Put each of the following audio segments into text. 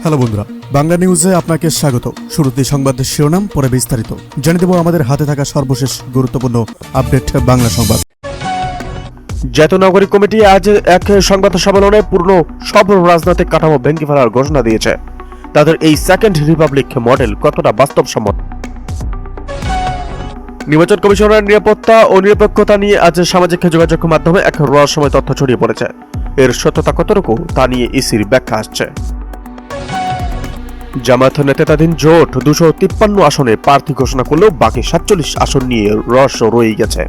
Hello বন্ধুরা, বাংলা নিউজে আপনাকে স্বাগত। শুরুতে সংবাদের শিরোনাম, পরে বিস্তারিত জানিয়ে দেব আমাদের হাতে থাকা সর্বশেষ গুরুত্বপূর্ণ আপডেট বাংলা সংবাদ। জাতীয় নাগরিক কমিটি আজ এক সংবাদ সম্মেলনে পূর্ণ সব রাজনৈতিক কাঠামো ভেঙে ফেলার ঘোষণা দিয়েছে। তাদের এই সেকেন্ড রিপাবলিক মডেল কতটা বাস্তবসম্মত? নির্বাচন কমিশনের নিরাপত্তা ও নিরপেক্ষতা নিয়ে আজ সামাজিক যোগাযোগ মাধ্যমে এক রহস্যময় তথ্য ছড়িয়ে পড়েছে। এর সত্যতা কতটুকু তা নিয়ে ইসির ব্যাখ্যা আসছে। জামায়াত নেতৃত্বাধীন জোট 253 আসনে প্রার্থী ঘোষণা করলেও বাকি 47 আসন নিয়ে রহস্য রয়ে গেছে।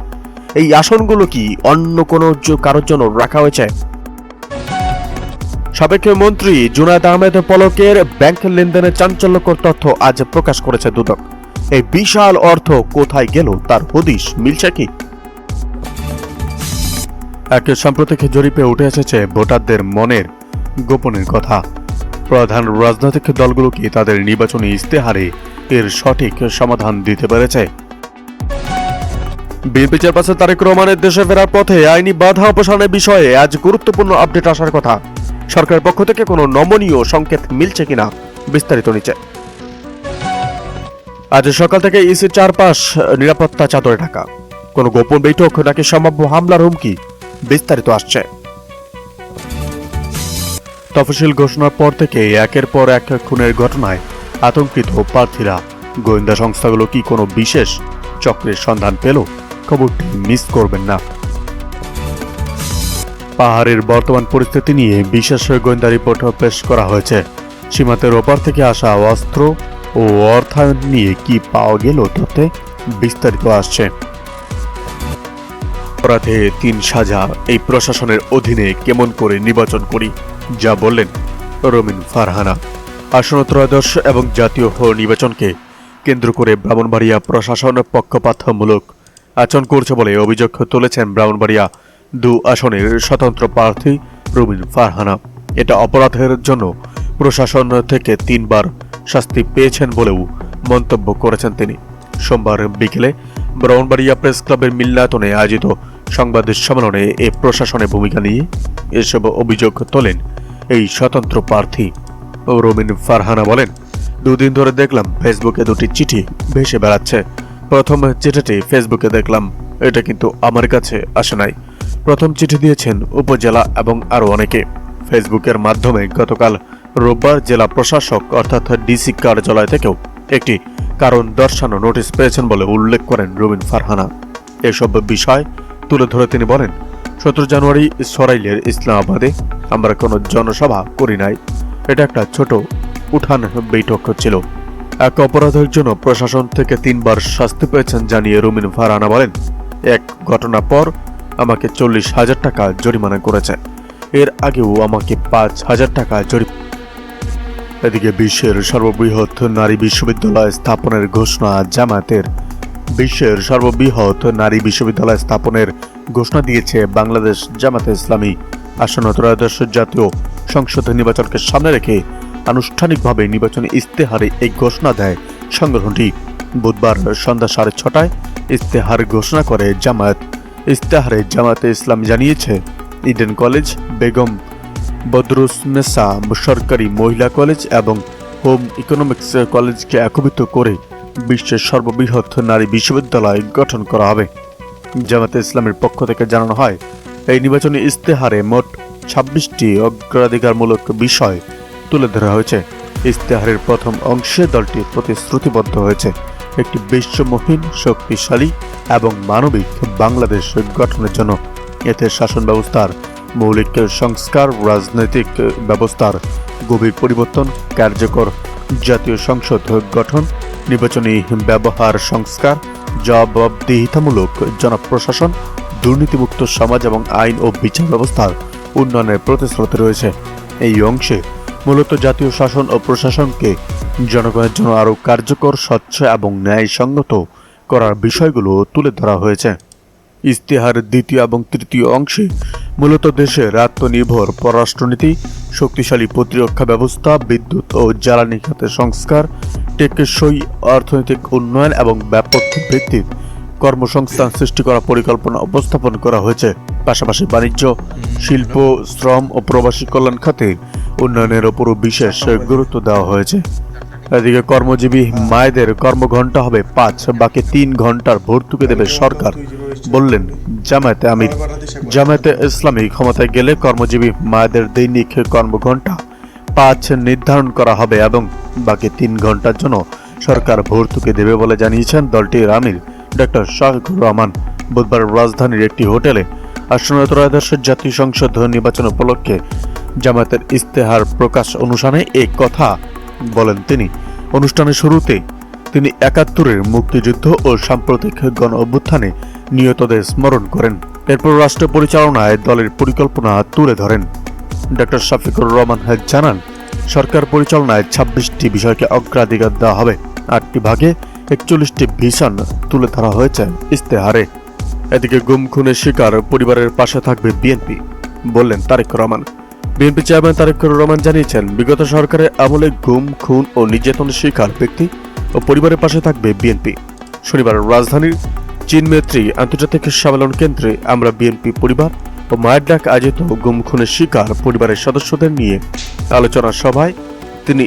এই আসনগুলো কি অন্য কোনো কারোর জন্য রাখা হয়েছে? সাবেক মন্ত্রী জুনায়েদ আহমেদ পলকের ব্যাংক লেনদেনের চাঞ্চল্যকর তথ্য আজ প্রকাশ করেছে দুদক। এই বিশাল অর্থ কোথায় গেল তার হদিশ মিলছে কি? এক সাম্প্রতিক জরিপে উঠে এসেছে ভোটারদের মনের গোপনের কথা। প্রধান রাজনৈতিক দলগুলো কি তাদের নির্বাচনী ইস্তেহারে এর সঠিক সমাধান দিতে পেরেছে? বিএনপি চেয়ারপারসন তারেক রহমানের দেশে ফেরার পথে আইনি বাধা অপসারণের বিষয়ে আজ গুরুত্বপূর্ণ আপডেট আসার কথা। সরকারের পক্ষ থেকে কোনো নমনীয় সংকেত মিলছে কিনা বিস্তারিত নিচে। আজ সকাল থেকে ইসির চারপাশ নিরাপত্তা চাদরে ঢাকা। কোনো গোপন বৈঠক নাকি সম্ভাব্য হামলার হুমকি বিস্তারিত আসছে। তফসিল ঘোষণার পর থেকে একের পর এক খুনের ঘটনায় আতঙ্কিত প্রার্থীরা। গোয়েন্দা সংস্থাগুলো কি কোনো বিশেষ চক্রের সন্ধান পেল? খবরটি মিস করবেন না। পাহাড়ের বর্তমান পরিস্থিতি নিয়ে বিশেষ গোয়েন্দা রিপোর্ট পেশ করা হয়েছে। সীমান্তের ওপার থেকে আসা অস্ত্র ও অর্থায়ন নিয়ে কি পাওয়া গেল তথ্যে বিস্তারিত আসছে। অপরাধে 3 সাজা, এই প্রশাসনের অধীনে কেমন করে নির্বাচন করি, যা বললেন রমিন ফারহানা। আসন্ন ত্রয়োদশ এবং জাতীয় নির্বাচনকে কেন্দ্র করে ব্রাহ্মণবাড়িয়া প্রশাসন পক্ষপাতমূলক আচরণ করছে বলে অভিযোগ তুলেছেন ব্রাহ্মণবাড়িয়া 2 আসনের স্বতন্ত্র প্রার্থী রমিন ফারহানা। এটা অপরাধের জন্য প্রশাসন থেকে 3 বার শাস্তি পেয়েছেন বলেও মন্তব্য করেছেন তিনি। সোমবার বিকেলে ব্রাহ্মণবাড়িয়া প্রেস ক্লাবের মিলনায়তনে আয়োজিত সংবাদ সম্মেলনে এ প্রশাসনের ভূমিকা নিয়ে এসব অভিযোগ তোলেন এই স্বতন্ত্র প্রার্থী রমিন ফারহানা। বলেন, 2 দিন ধরে দেখলাম ফেসবুকে 2টি চিঠি ভেসে বেড়াচ্ছে। প্রথম চিঠিটি ফেসবুকে দেখলাম, এটা কিন্তু আমার কাছে আসে নাই। প্রথম চিঠি দিয়েছেন উপজেলা এবং আরও অনেকে। ফেসবুকের মাধ্যমে গতকাল রোববার জেলা প্রশাসক অর্থাৎ ডিসি কার্যালয় থেকেও একটি কারণ দর্শানো নোটিশ পেয়েছেন বলে উল্লেখ করেন রমিন ফারহানা। এসব বিষয় তুলে ধরে তিনি বলেন, 17 জানুয়ারি সরাইলের ইসলামাবাদে আমরা কোনো জনসভা করি নাই। এটা একটা ছোট উঠান বৈঠক ছিল। এক অপরাধের জন্য প্রশাসন থেকে 3 বার শাস্তি পেয়েছেন জানিয়ে রমিন ফারহানা বলেন, এক ঘটনার পর আমাকে 40,000 টাকা জরিমানা করেছে। এর আগেও আমাকে 5,000 টাকা জরিমানা। এদিকে বিশ্বের সর্ববৃহৎ নারী বিশ্ববিদ্যালয় স্থাপনের ঘোষণা জামায়াতের। বিশ্বের সর্ববৃহৎ নারী বিশ্ববিদ্যালয় স্থাপনের ঘোষণা দিয়েছে বাংলাদেশ জামায়াতে ইসলামী। আসন্ন ত্রয়োদশ জাতীয় সংসদ নির্বাচনকে সামনে রেখে আনুষ্ঠানিকভাবে নির্বাচনী ইস্তেহারে এই ঘোষণা দেয় সংগঠনটি। বুধবার সন্ধ্যা 6:30টায় ইস্তেহার ঘোষণা করে জামায়াত। ইস্তেহারে জামায়াতে ইসলামী জানিয়েছে, ইডেন কলেজ, বেগম বদরুসনেসা সরকারি মহিলা কলেজ এবং হোম ইকোনমিক্স কলেজকে একত্রিত করে বিশ্বের সর্ববৃহৎ নারী বিশ্ববিদ্যালয় গঠন করা হবে। জামায়াতে ইসলামের পক্ষ থেকে জানানো হয়, এই নির্বাচনী ইস্তেহারে মোট 26টি অগ্রাধিকারমূলক বিষয় তুলে ধরা হয়েছে। ইস্তেহারের প্রথম অংশে দলটি প্রতিশ্রুতিবদ্ধ হয়েছে একটি বিশ্বমহীন, শক্তিশালী এবং মানবিক বাংলাদেশ গঠনের জন্য। এতে শাসন ব্যবস্থার মৌলিক সংস্কার, রাজনৈতিক ব্যবস্থার গভীর পরিবর্তন, কার্যকর জাতীয় সংসদ গঠন, নির্বাচনী ব্যবহার সংস্কার, জবাবদিহিতামূলক জনপ্রশাসন, দুর্নীতিমুক্ত সমাজ এবং আইন ও বিচার ব্যবস্থার উন্নয়নের প্রতিশ্রুতি রয়েছে। এই অংশে মূলত জাতীয় শাসন ও প্রশাসনকে জনগণের জন্য আরও কার্যকর, স্বচ্ছ এবং ন্যায়সঙ্গত করার বিষয়গুলো তুলে ধরা হয়েছে। ইস্তেহারের দ্বিতীয় এবং তৃতীয় অংশে মূলত দেশের আত্মনির্ভর পররাষ্ট্রনীতি, শক্তিশালী প্রতিরক্ষা ব্যবস্থা, বিদ্যুৎ ও জ্বালানি খাতের সংস্কার, টেকসই অর্থনৈতিক উন্নয়ন এবং ব্যাপক ভিত্তিক কর্মসংস্থান সৃষ্টি করার পরিকল্পনা উপস্থাপন করা হয়েছে। পাশাপাশি বাণিজ্য, শিল্প, শ্রম ও প্রবাসী কল্যাণ খাতে উন্নয়নের ওপরও বিশেষ গুরুত্ব দেওয়া হয়েছে। এদিকে কর্মজীবী মায়েদের কর্মঘণ্টা হবে 5, বাকি 3 ঘন্টার ভর্তুকি দেবে সরকার, বললেন জামায়াতে আমির। জামায়াতে ইসলামী ক্ষমতায় গেলে কর্মজীবী মায়েদের দৈনিক কর্মঘণ্টা 5 নির্ধারণ করা হবে এবং বাকি 3 ঘন্টার জন্য সরকার ভর্তুকি দেবে বলে জানিয়েছেন দলটির আমির ডক্টর শাফিকুর রহমান। বুধবার রাজধানীর একটি হোটেলে আসন্ন ত্রয়োদশ জাতীয় সংসদ নির্বাচন উপলক্ষে জামায়াতের ইস্তেহার প্রকাশ অনুষ্ঠানে এই কথা বলেন তিনি। অনুষ্ঠানের শুরুতে তিনি 71-এর মুক্তিযুদ্ধ ও সাম্প্রতিক গণ অভ্যুত্থানে নিহতদের স্মরণ করেন। এরপর রাষ্ট্র পরিচালনায় দলের পরিকল্পনা তুলে ধরেন। ডক্টর শাফিকুর রহমান জানান, সরকার পরিচালনায় 26টি বিষয়কে অগ্রাধিকার দেওয়া হবে। 8টি ভাগে 41টি ভিশন তুলে ধরা হয়েছে ইস্তেহারে। এদিকে গুম খুনের শিকার পরিবারের পাশে থাকবে বিএনপি, বললেন তারেক রহমান। বিএনপি চেয়ারম্যান তারেক রহমান জানিয়েছেন, বিগত সরকারের আমলে গুম, খুন ও নির্যাতনের শিকার ব্যক্তি ও পরিবারের পাশে থাকবে বিএনপি। শনিবার রাজধানীর চীন মেত্রী আন্তর্জাতিক সম্মেলন কেন্দ্রে আমরা বিএনপি পরিবার ও মায়ের ডাক আয়োজিত গুম খুনের শিকার পরিবারের সদস্যদের নিয়ে আলোচনা সভায় তিনি